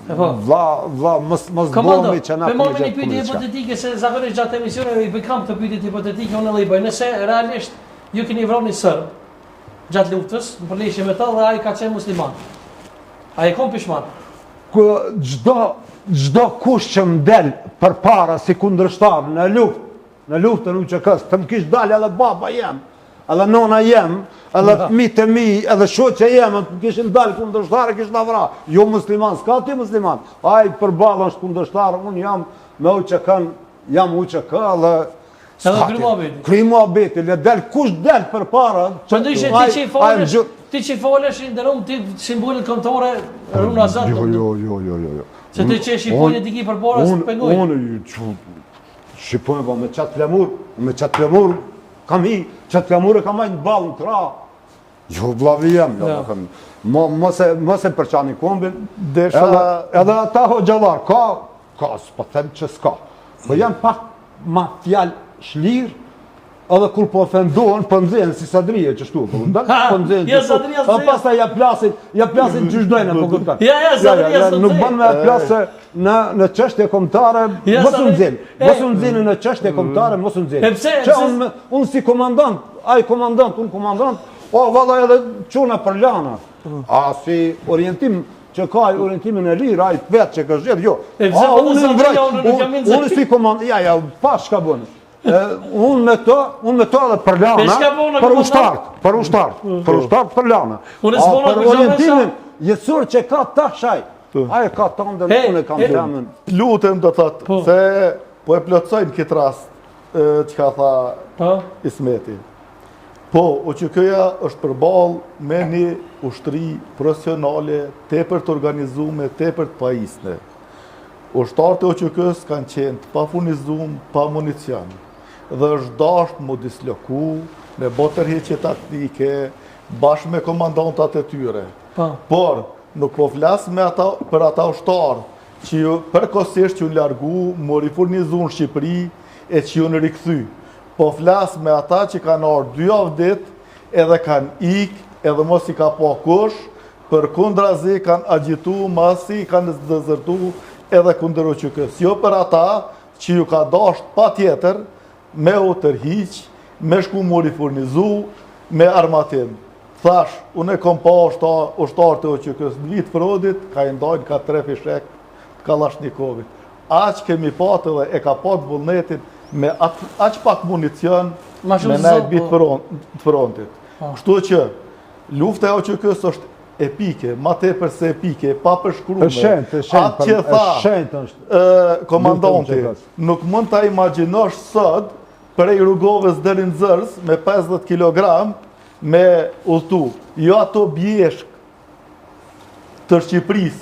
Vlla, mos bëhemi që na po një pyetje hipotetike se zakonisht gjatë emisioneve i bëjmë të pyetje hipotetike unë edhe i bëj. Nëse realisht ju keni vrarë serb gjatë luftës, në përleshje me ta dhe ai ka qenë musliman. Ai ka pishman. Çdo kush që më del përpara si kundërshtar në luftën UÇK-s, të më kish dalë edhe baba jem, edhe nona jem, edhe fëmijët e mi, edhe shoqja jem, të kishin dalë kundërshtarë, kish na vra. Jo musliman, s'ka ti musliman. Ai përballë është kundërshtar, unë jam me UÇK-n, jam UÇK edhe Kry muhabeti, le del kush del përpara. Qëndoj ti që folesh nderom ti simbolet kontore Runa Zat. Jo. Se ti që shqipojnë e diki përpara së të pengoj. Unë shqipojnë po me qatë flemur, kam i, qatë flemur e kam ajnë balë në tra. Jo, vlavi jem, mos e përqani kombin. Edhe ata hoxhallar, ka, s'po them që s'ka. Po janë pak ma fjalë shlirë, edhe kur po ofendohen, po nxenë si Sadrije që shtu, po nxenë që shtu, pastaj ja plasin që shdojnë, po këpëtan. Nuk bën me plasë në çështje kombëtare, mos u nxenë në çështje kombëtare, mos u nxenë. Që unë si komandant, ai komandant, unë komandant, valla edhe çuna për lana. A si orientim që ka orientimin e lirë, ai vetë që ka zgjedh, jo. Unë si komandant, pa shka bënë. Unë me to edhe për lana, për ushtartë për lana. Për orientimin jetësor që ka tashaj, aje ka tëndën, unë e kam temën. Lutem do thëtë, se po e plotsojnë këtë rast që ka tha Ismeti. Po, UÇK-ja është përballë me një ushtri profesionale, tepër të organizume, tepër të pajisne. Ushtarët e UÇK-s kanë qenë të pafurnizuar, pa municion. Dhe është dashur mu disloku me botërheqje taktike bashkë me komandantat e tyre. Por nuk po flas për ata ushtarë që përkohësisht që largu, mu rifurnizu në Shqipëri e që ju në rikthy. Po flas me ata që kanë ardhur 2 javë ditë edhe kanë edhe mos i ka pa kush, përkundrazi kanë agjitu, masi kanë dezertu edhe kundër UÇK-s. Jo për ata që ju ka dashur patjetër me u tërhiq, me shku mu rifurnizu, me armatim. Thash, unë e kom pa ushtarë të UÇK-s në vitë Frodit, ka i ndajnë ka 3 fishek të Kalashnikovit. Aq kemi patë dhe e ka patë vullnetin me aq pak municion me nejtë bitë të frontit. Kështu që lufta e UÇK-s është epike, ma tepër se epike, pa përshkrume. Atë që tha komandanti, nuk mund ta imagjinosh sot prej Rrugovës deri në Zërs me 50 kg me udhtu. Jo ato bjeshk të Shqipërisë.